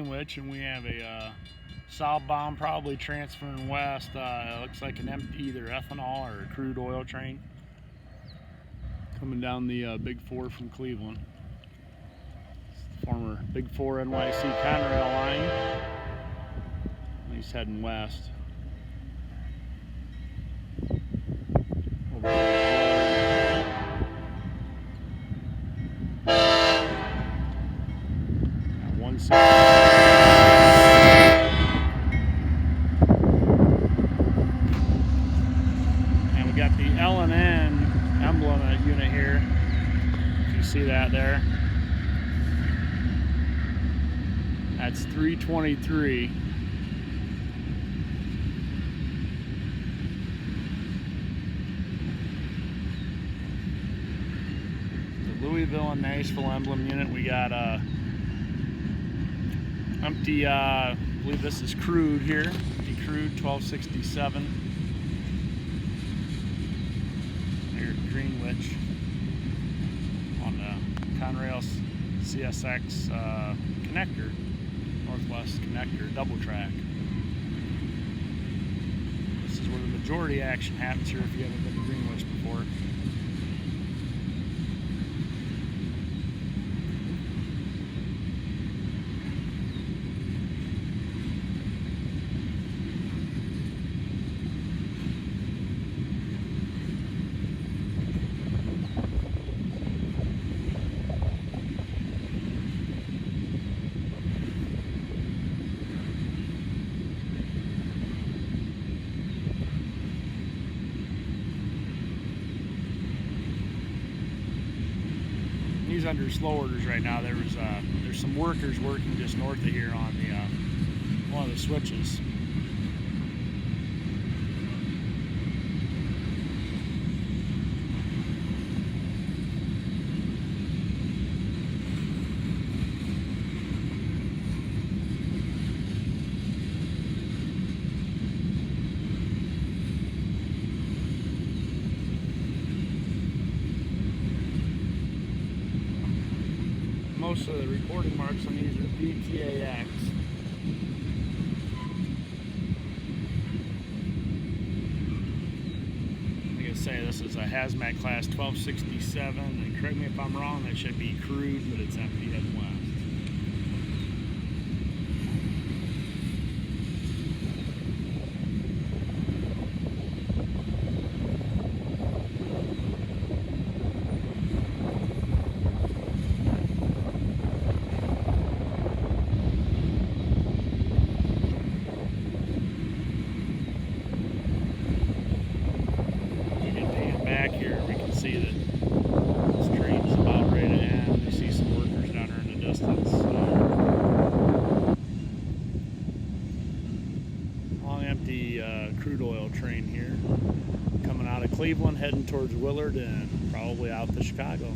Greenwich, and we have a southbound, probably transferring west. Looks like an empty either ethanol or a crude oil train coming down the Big 4 from Cleveland. Former Big 4 NYC Conrail line. He's heading west. Over one and we got the L&N emblem unit here. If you see that there, that's 323. Louisville and Nashville emblem unit. We got empty, I believe this is crude here, empty crude 1267 here at Greenwich on the Conrail CSX connector, Northwest connector, double track. This is where the majority action happens here if you haven't been to Greenwich before. He's under slow orders right now. There's some workers working just north of here on the one of the switches. Most of the recording marks on these are VTAX. Like I say, this is a hazmat class 1267, and correct me if I'm wrong, that should be crude, but it's empty heading west. Back here, we can see that this train's about ready to end. You see some workers down there in the distance. Long empty crude oil train here, coming out of Cleveland, heading towards Willard and probably out to Chicago.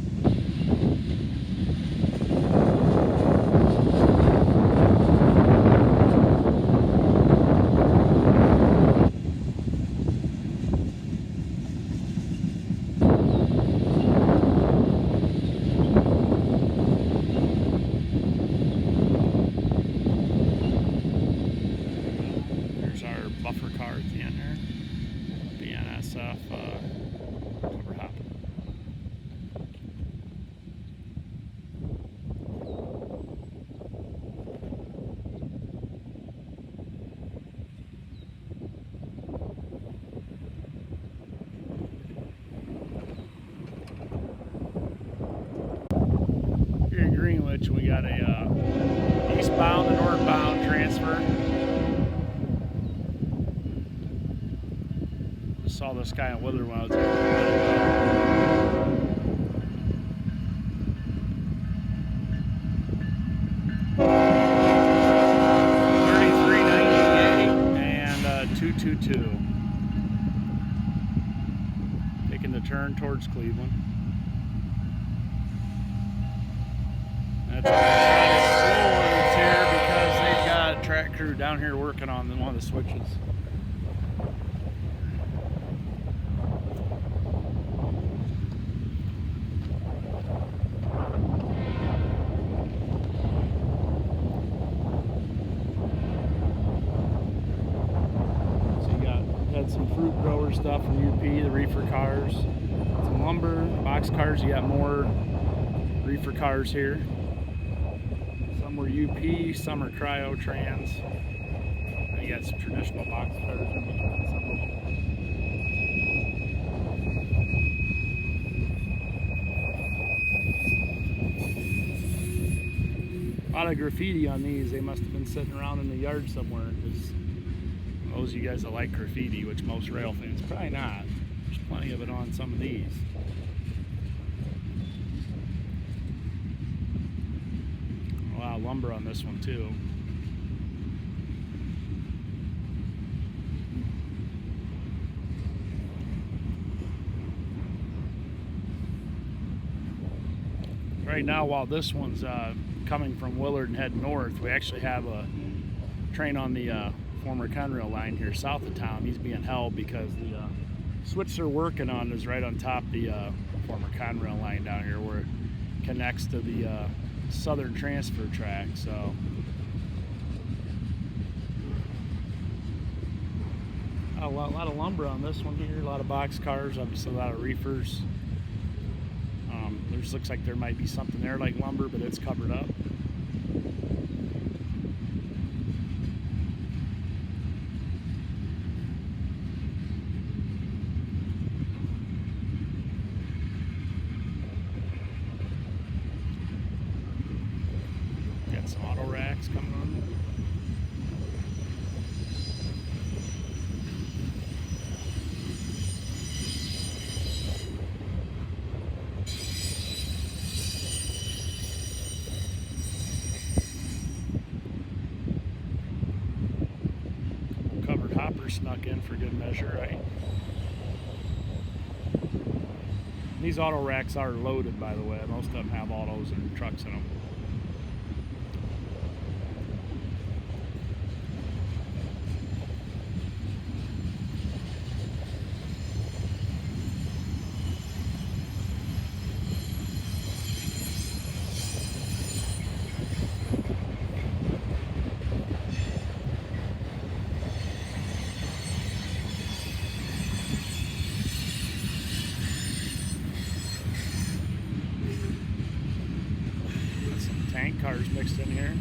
Buffer car at the end there, BNSF cover hopping. Here in Greenwich, we got a eastbound and northbound transfer. Saw this guy in Willard when I was there. 3398 and 222. Taking the turn towards Cleveland. That's slow orders here because they've got a track crew down here working on one of the switches. Got some fruit grower stuff from UP, the reefer cars. Some lumber, box cars. You got more reefer cars here. Some were UP, some are cryo trans. And you got some traditional box cars in between some of them. A lot of graffiti on these. They must have been sitting around in the yard somewhere, because those of you guys that like graffiti, which most rail fans probably not, there's plenty of it on some of these. A lot of lumber on this one too. Right now, while this one's coming from Willard and heading north, we actually have a train on the former Conrail line here south of town. He's being held because the switch they're working on is right on top of the former Conrail line down here, where it connects to the southern transfer track. So a lot of lumber on this one here, a lot of box cars, obviously a lot of reefers. There's looks like there might be something there like lumber, but it's covered up. Got some auto racks coming on. Hopper snuck in for good measure, right? These auto racks are loaded, by the way. Most of them have autos and trucks in them. Tank cars mixed in here.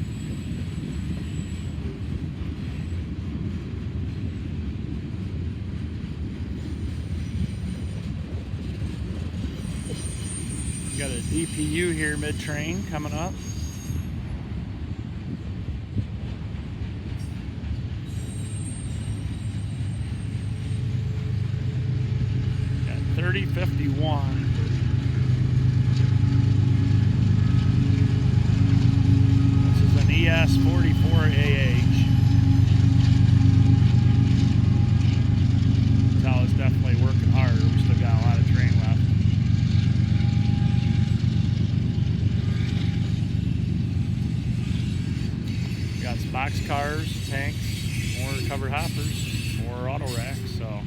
Got a DPU here mid-train coming up. Got 3051. ES44AH. Tal is definitely working hard. We still got a lot of train left. Got some box cars, tanks, more covered hoppers, more auto racks. So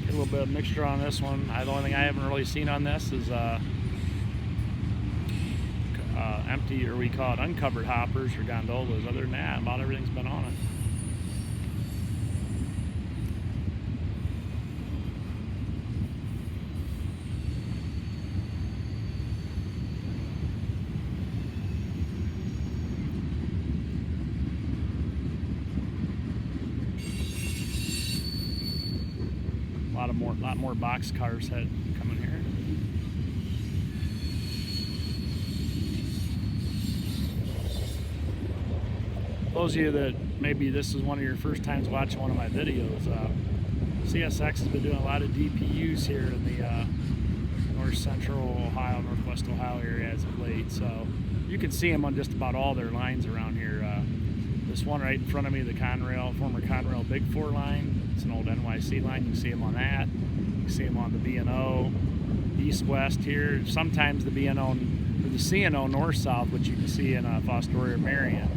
get a little bit of mixture on this one. The only thing I haven't really seen on this is empty, or we call it uncovered hoppers or gondolas. Other than that, about everything's been on it. A lot more box cars coming here. Those of you that maybe this is one of your first times watching one of my videos, CSX has been doing a lot of DPUs here in the north central Ohio, northwest Ohio area as of late. So you can see them on just about all their lines around here. This one right in front of me, the Conrail, former Conrail Big 4 line, it's an old NYC line. You can see them on that. You can see them on the B&O, east-west here. Sometimes the B&O, or the C&O north-south, which you can see in Fostoria or Marion.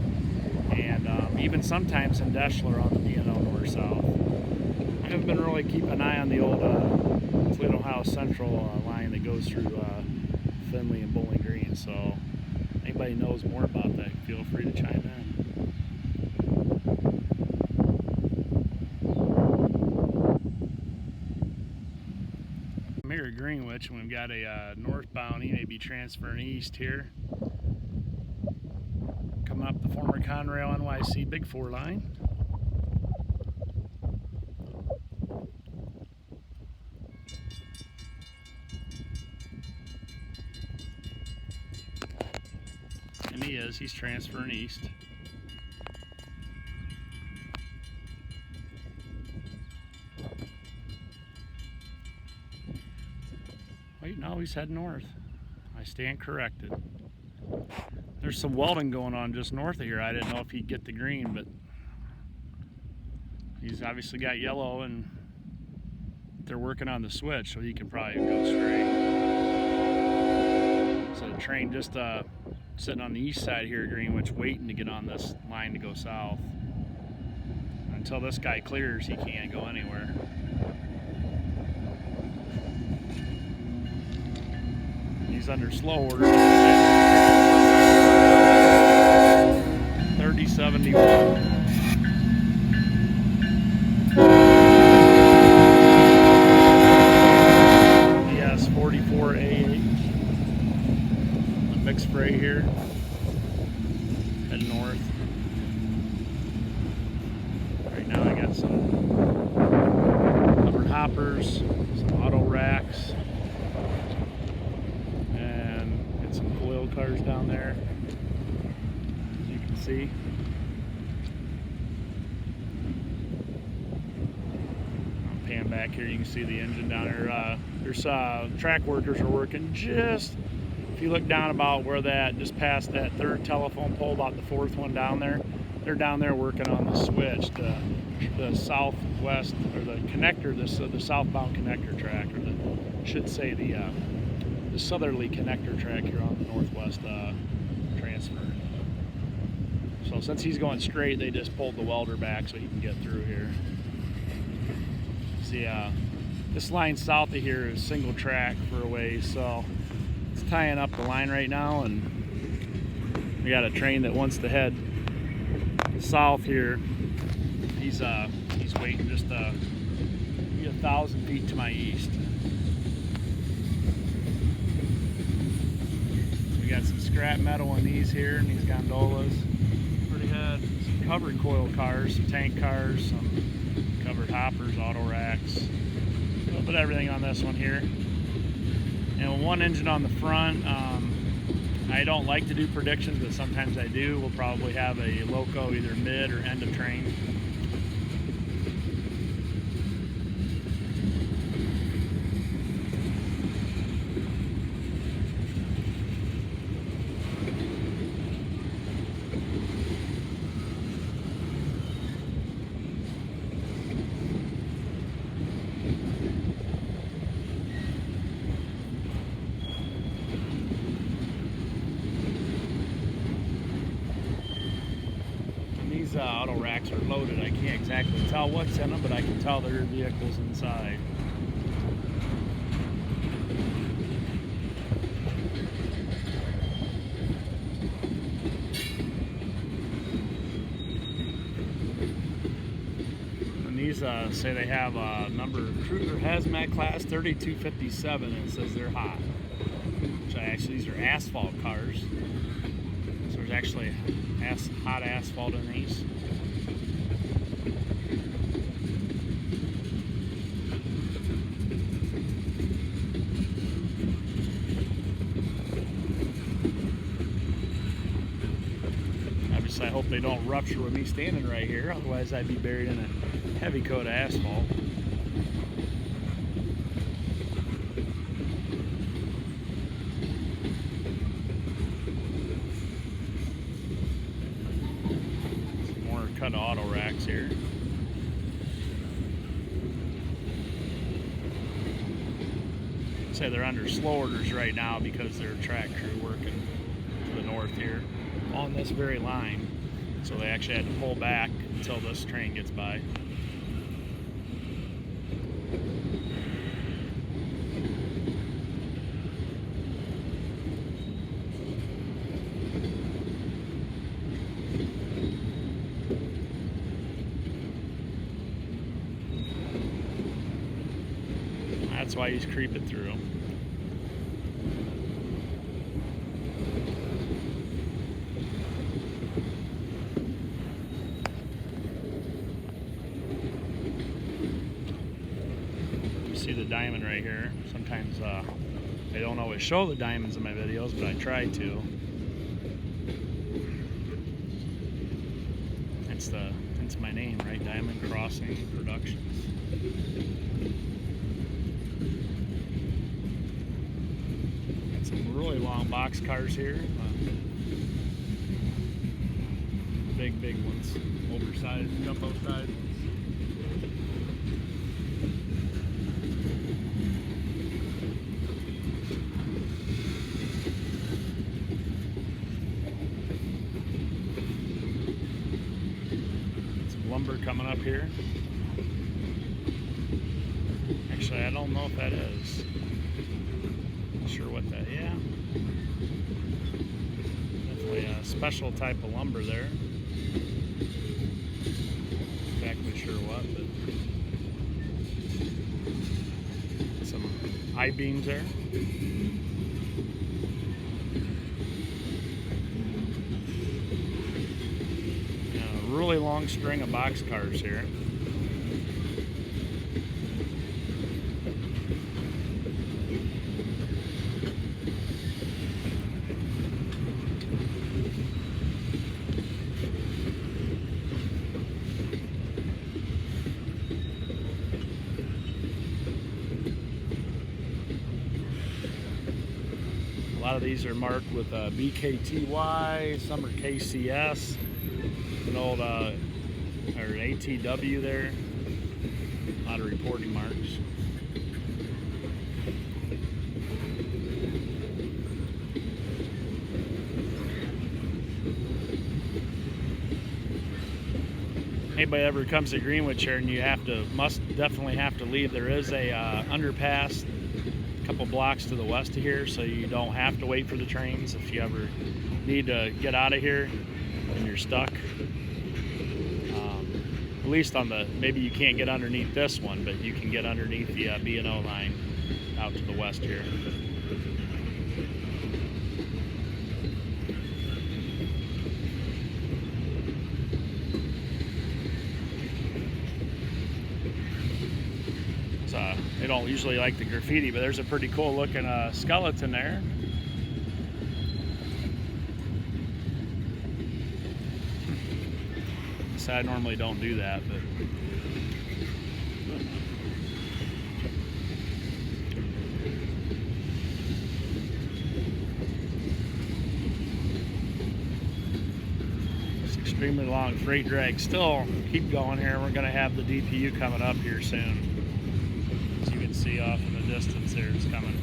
And even sometimes in Deschler on the B&O north-south. I haven't been really keeping an eye on the old Toledo, Ohio Central line that goes through Findlay and Bowling Green. So anybody knows more about that, feel free to chime in. at Greenwich, and we've got a northbound. He may be transferring east here. Coming up the former Conrail NYC Big 4 line. And he is, he's transferring east. Wait, no, he's heading north. I stand corrected. There's some welding going on just north of here. I didn't know if he'd get the green, but he's obviously got yellow, and they're working on the switch, so he can probably go straight. So the train just sitting on the east side here at Greenwich, waiting to get on this line to go south. Until this guy clears, he can't go anywhere. He's under slow order. 3071. ES 44A8. Mixed spray here. Heading north. Right now I got some covered hoppers, some auto racks, some coil cars down there, as you can see. I'll pan back here, you can see the engine down there. There's track workers are working just, if you look down about where that, just past that third telephone pole, about the fourth one down there, they're down there working on the switch, the southwest, or the connector, the southbound connector track, or the, should say the southerly connector track here on the northwest transfer. So since he's going straight, they just pulled the welder back so he can get through here. See, this line south of here is single track for a ways, so it's tying up the line right now, and we got a train that wants to head south here. He's waiting just 1,000 feet to my east. Got some scrap metal in these here, and these gondolas. Already had some covered coil cars, some tank cars, some covered hoppers, auto racks, a little bit of everything on this one here. And with one engine on the front, I don't like to do predictions, but sometimes I do. We'll probably have a loco either mid or end of train. These auto racks are loaded. I can't exactly tell what's in them, but I can tell there are vehicles inside. And these say they have a number cruiser hazmat class 3257, and it says they're hot. So actually, these are asphalt cars. So there's actually hot asphalt in these. Obviously, I hope they don't rupture with me standing right here, otherwise I'd be buried in a heavy coat of asphalt. Cut auto racks here. Say they're under slow orders right now because their track crew working to the north here on this very line. So they actually had to pull back until this train gets by. That's why he's creeping through. You see the diamond right here. Sometimes I don't always show the diamonds in my videos, but I try to. It's my name, right? Diamond Crossing Productions. Got some really long box cars here. Big ones. Oversized, jumbo size. Lumber coming up here. Actually, I don't know if that is. Not sure what that. Yeah, definitely a special type of lumber there. Not exactly sure what, but some I-beams there. Really long string of box cars here. A lot of these are marked with BKTY, some are KCS. An old or ATW there. A lot of reporting marks. Anybody ever comes to Greenwich here and you definitely have to leave, there is a underpass a couple blocks to the west of here, so you don't have to wait for the trains if you ever need to get out of here and you're stuck. At least on the, maybe you can't get underneath this one, but you can get underneath the B&O line out to the west here. So they don't usually like the graffiti, but there's a pretty cool looking skeleton there. I normally don't do that, but it's extremely long freight drag. Still keep going here. We're going to have the DPU coming up here soon. As you can see off in the distance there, it's coming.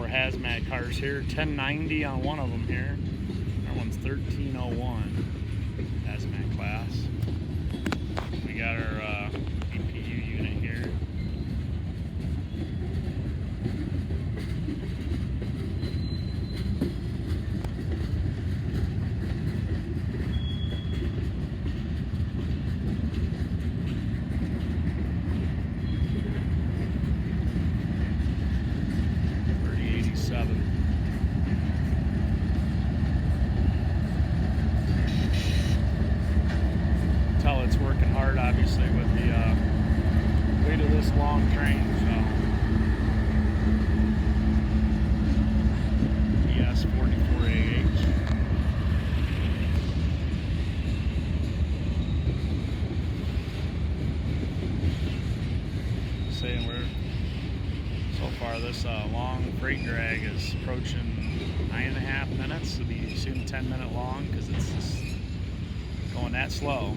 Hazmat cars here, 1090 on one of them here. That one's 1301 hazmat class. We got our EPU unit here. Tell it's working hard, obviously, with the weight of this long train. So ES 44AH. Saying we're so far this long freight drag is approaching 9.5 minutes. It'll be soon 10-minute long because it's just going that slow.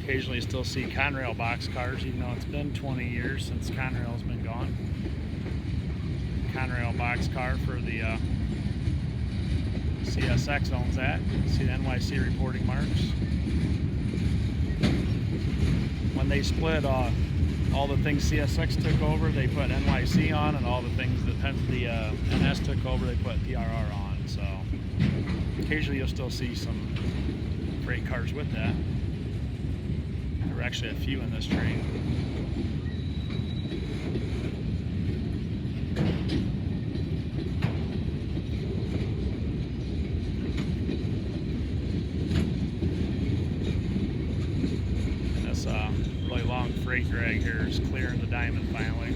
Occasionally you still see Conrail boxcars, even though it's been 20 years since Conrail's been gone. Conrail boxcar for the CSX owns that. See the NYC reporting marks. When they split, all the things CSX took over, they put NYC on, and all the things that the NS took over, they put PRR on. So occasionally you'll still see some freight cars with that. There were actually a few in this train. This really long freight drag here is clearing the diamond finally.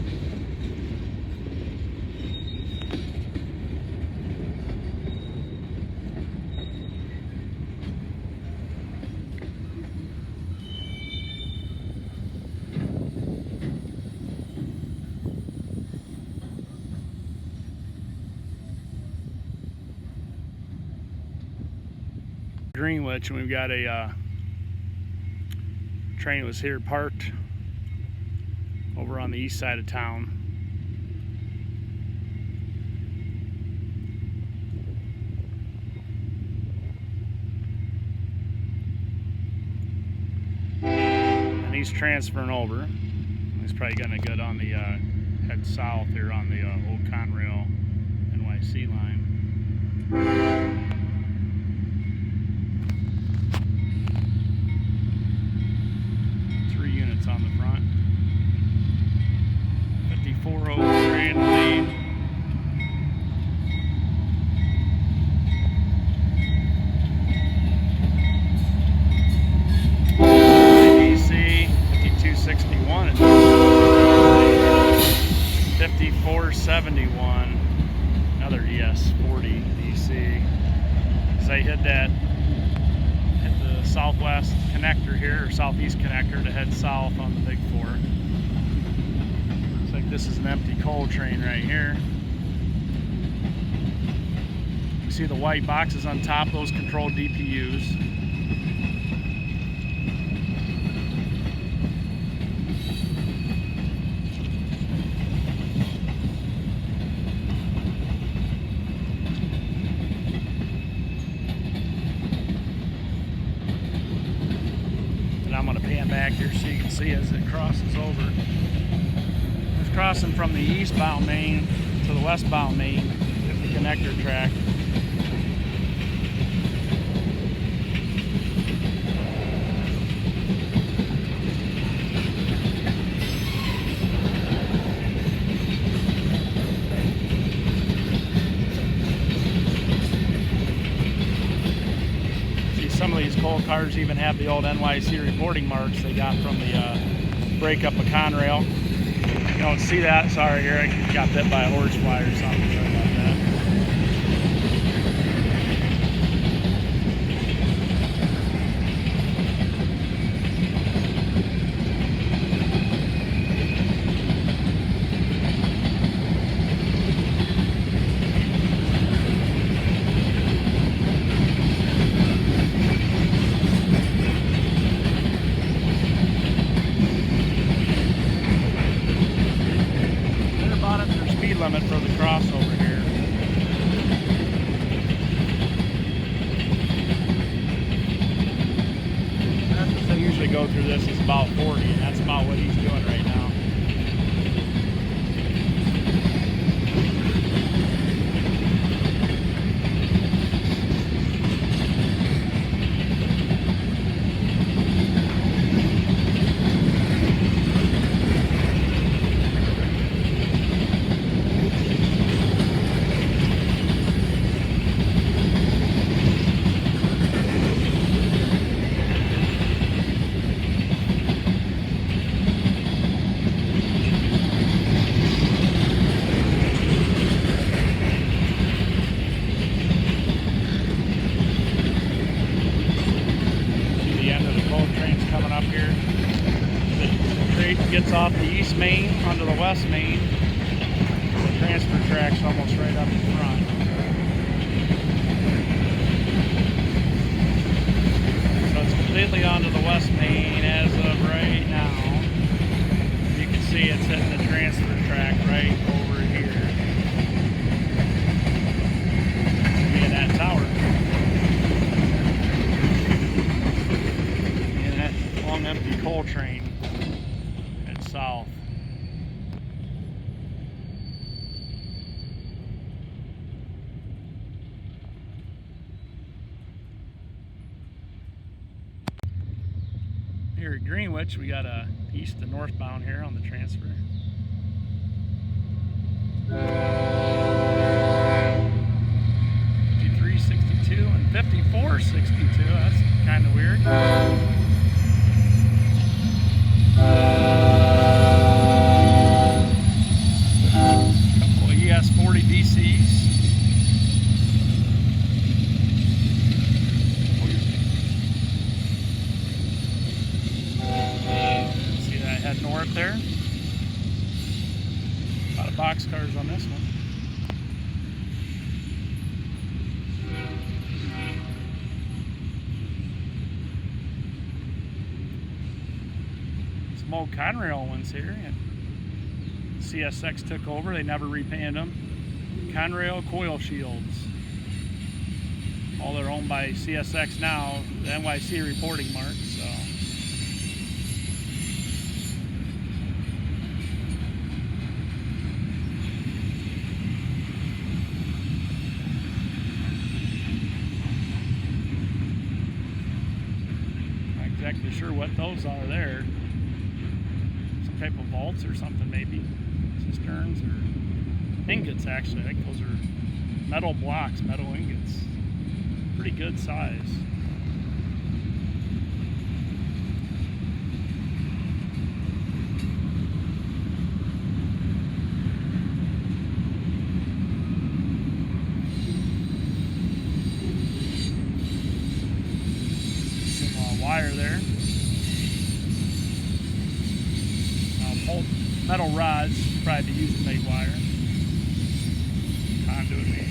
Greenwich, and we've got a train that was here parked over on the east side of town. And he's transferring over. He's probably gonna get on the head south here on the old Conrail NYC line. 3 units on the front. 5403 in the lead. DC 5261 and 5471. Another ES40 DC. As they hit the southwest connector here, or southeast connector to head south on the Big 4. Looks like this is an empty coal train right here. You see the white boxes on top, those control DPUs. I'm going to pan back here so you can see as it crosses over. It's crossing from the eastbound main to the westbound main at the connector track. Some of these coal cars even have the old NYC reporting marks they got from the breakup of Conrail. You don't see that, sorry, here I got bit by a horsefly or something, sorry about that. Limit for the crossover here. As they usually go through this is about 40, and that's about what he's doing right now. Coming up here, the train gets off the east main onto the west main. The transfer track's almost right up in front. So it's completely onto the west main as right now. You can see it's hitting the transfer track right over here. Yeah, that tower. And that long empty coal train heads south. Here at Greenwich, we got a east to northbound here on the transfer. 5362 and 5462. That's kind of weird. Couple of ES40 DCs. Head north there. A lot of boxcars on this one. Some old Conrail ones here. CSX took over, they never repainted them. Conrail coil shields. All they're owned by CSX now, the NYC reporting marks, so. Exactly sure what those are there. Some type of vaults or something, maybe cisterns or ingots. Actually, I think those are metal blocks, metal ingots. Pretty good size. Wire there. Metal rods, probably be used to make wire. Conduit maybe.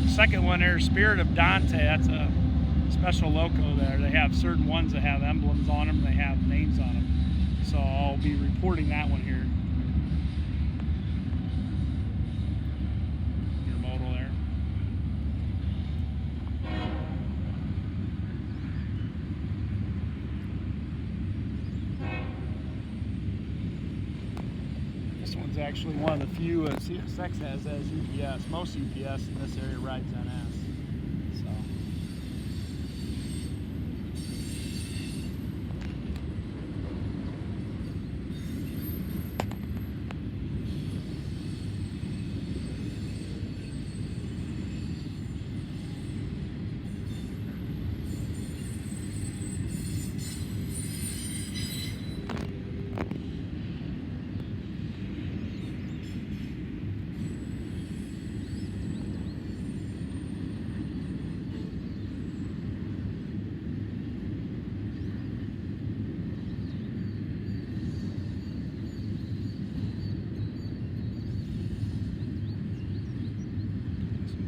Second one there, Spirit of Dante, that's a special loco there. They have certain ones that have emblems on them, they have names on them. So I'll be reporting that one here. Your modal there. This one's actually one of the few CSX has as UPS. Most UPS in this area rides NS. So.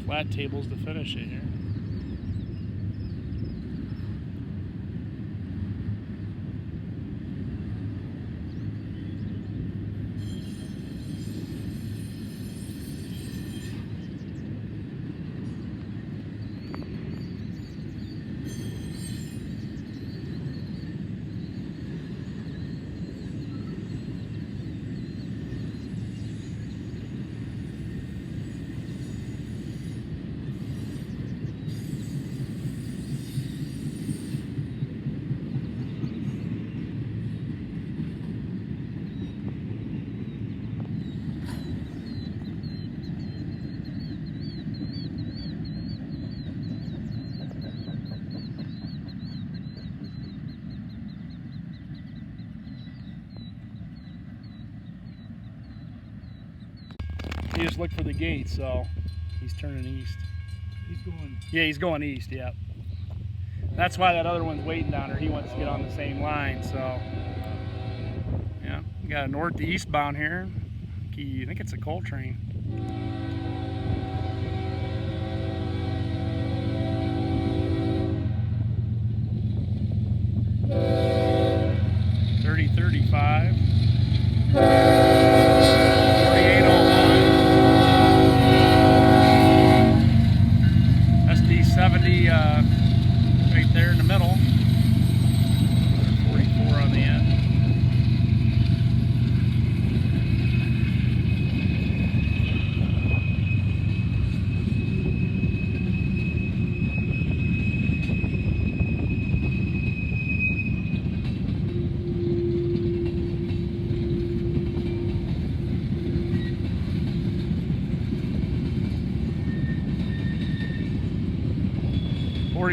Flat tables to finish it here. He just looked for the gate, so he's turning east. He's going. Yeah, he's going east. Yep. That's why that other one's waiting down there. He wants to get on the same line. So yeah, we got a north to eastbound here. I think it's a coal train. 3035. 4801. SD70 right there in the middle. 44 on the end.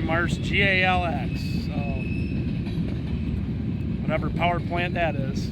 Mars GALX, so whatever power plant that is.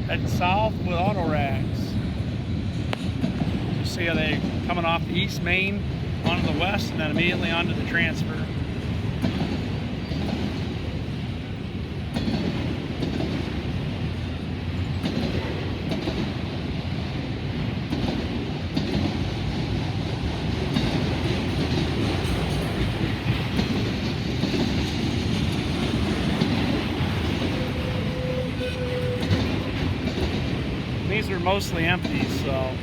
Heading south with auto racks. You see how they coming off the east main onto the west and then immediately onto the transfer. These are mostly empty, so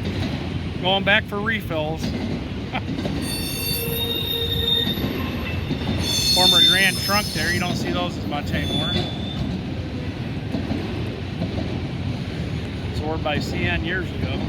Going back for refills. Former Grand Trunk there, you don't see those as much anymore. Sold by CN years ago.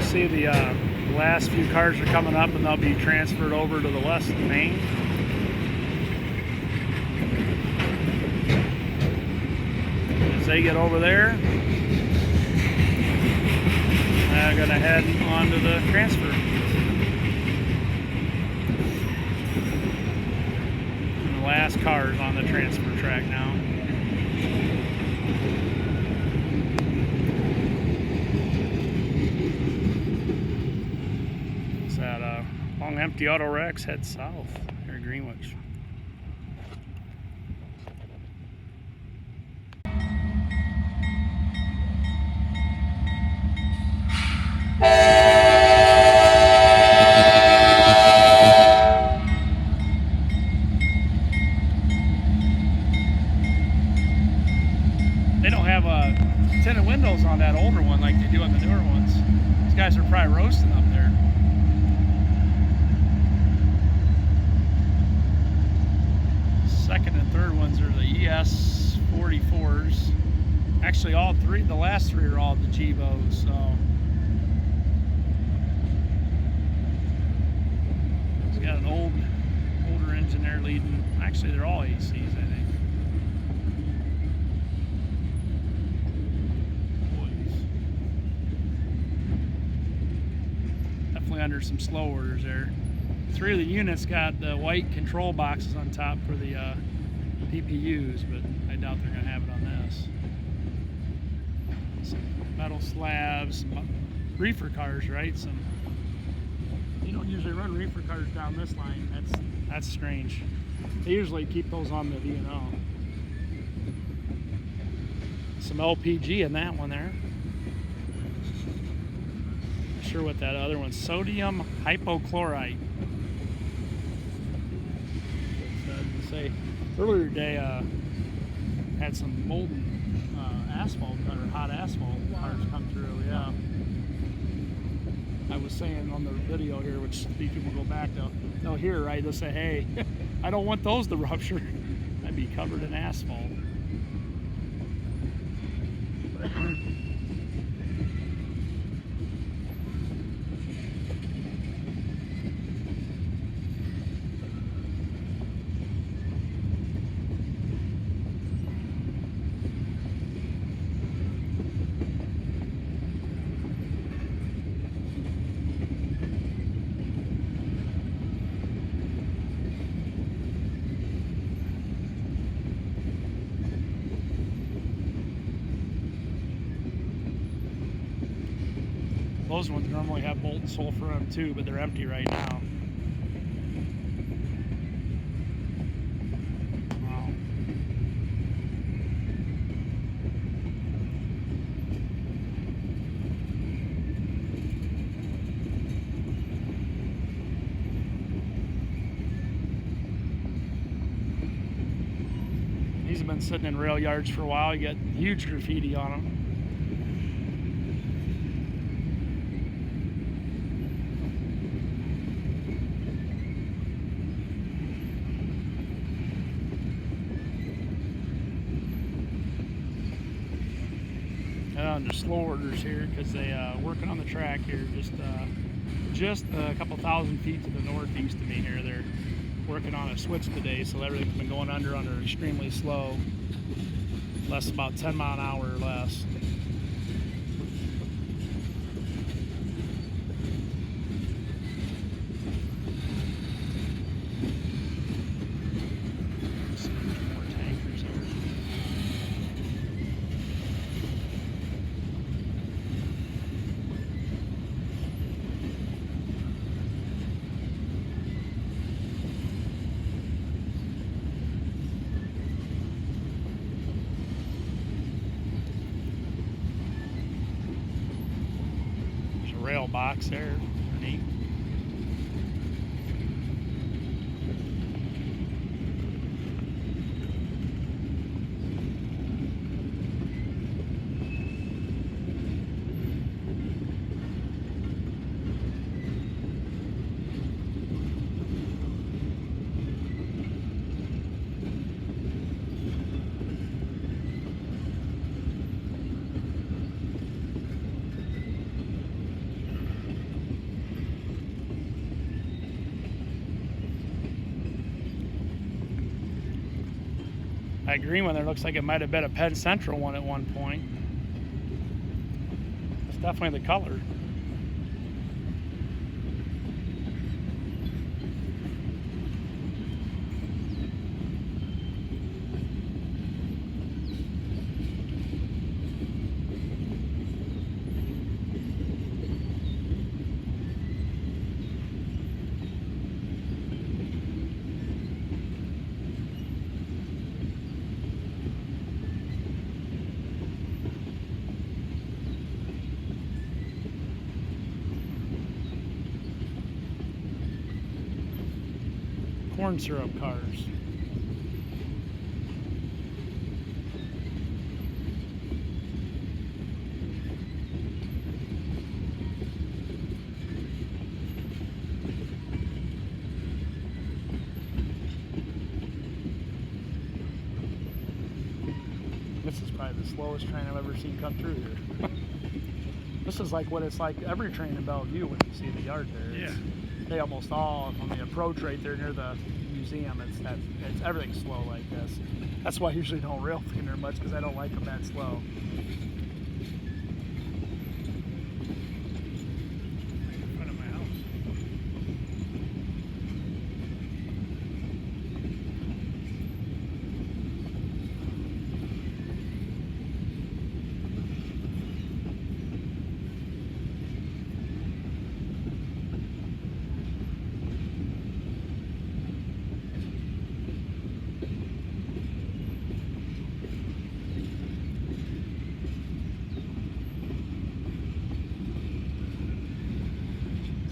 See the last few cars are coming up and they'll be transferred over to the west main. As they get over there, they're going to head onto the transfer. And the last cars on the transfer track now. Long empty auto wrecks head south near Greenwich. They don't have tinted windows on that older one like they do on the newer ones. These guys are probably roasting up there. Second and third ones are the ES 44s. Actually, all three, the last three are all the Gevos. So it's got an older engine there leading. Actually, they're all ACs, I think. Boys. Definitely under some slow orders there. Three of the units got the white control boxes on top for the PPUs, but I doubt they're going to have it on this. Some metal slabs, some reefer cars, right? You don't usually run reefer cars down this line. That's strange. They usually keep those on the V&O. Some LPG in that one there. Not sure what that other one's. Sodium hypochlorite. Say earlier today had some molten asphalt or hot asphalt cars come through. Yeah, I was saying on the video here, which these people go back, they'll hear, right? They'll say, hey, I don't want those to rupture. I'd be covered in asphalt. Those ones normally have molten sulfur in them too, but they're empty right now. Wow. have been sitting in rail yards for a while. You got huge graffiti on them. Under slow orders here because they working on the track here just a couple thousand feet to the northeast of me here. They're working on a switch today, so everything's been going under extremely slow, less about 10 mile an hour or less. Rail box there, neat. That green one there looks like it might have been a Penn Central one at one point. It's definitely the color. Corn syrup cars. This is probably the slowest train I've ever seen come through here. This is like what it's like every train in Bellevue when you see the yard there. Yeah. They almost all, on the approach right there near the museum, it's everything's slow like this. That's why I usually don't rail in there much, because I don't like them that slow. In front of my house.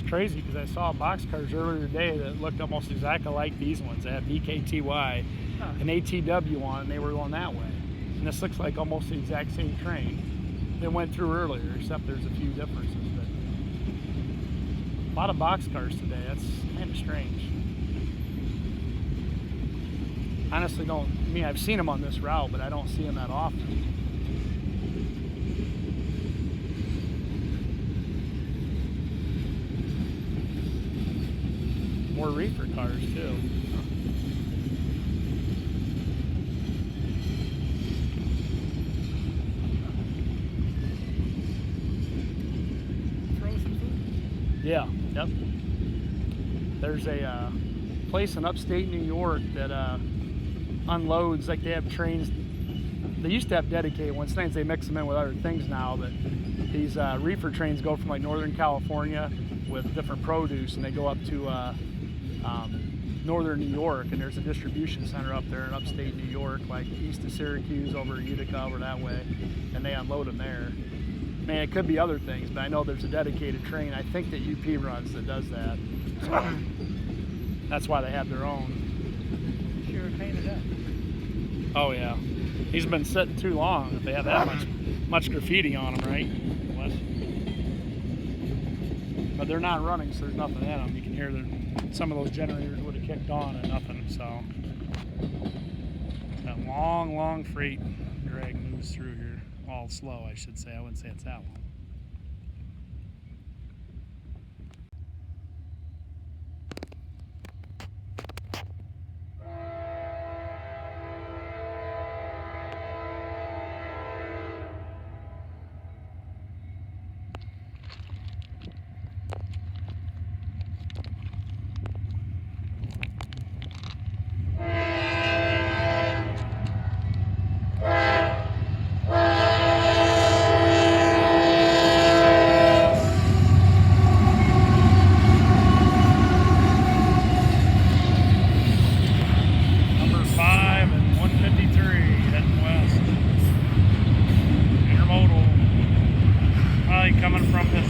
Crazy because I saw boxcars earlier today that looked almost exactly like these ones. They had BKTY and ATW on, and they were going that way. And this looks like almost the exact same train that went through earlier, except there's a few differences. But a lot of boxcars today. That's kind of strange. Honestly, I've seen them on this route, but I don't see them that often. More reefer cars too. Frozen food? Yeah, yep. There's a place in upstate New York that unloads, like they have trains. They used to have dedicated ones. Sometimes they mix them in with other things now, but these reefer trains go from like Northern California with different produce, and they go up to northern New York, and there's a distribution center up there in upstate New York, like east of Syracuse, over Utica, over that way, and they unload them there. I mean, it could be other things, but I know there's a dedicated train, I think that UP runs, that does that. So that's why they have their own. Sure, painted up. Oh yeah, he's been sitting too long. If they had that much graffiti on him, right? But they're not running, so there's nothing in them. You can hear some of those generators would have kicked on and nothing. So that long freight drag moves through here. All slow, I should say. I wouldn't say it's that long. Coming from this.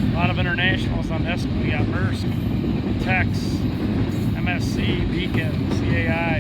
A lot of internationals on this one. We got Maersk, Tex, MSC, Beacon, CAI.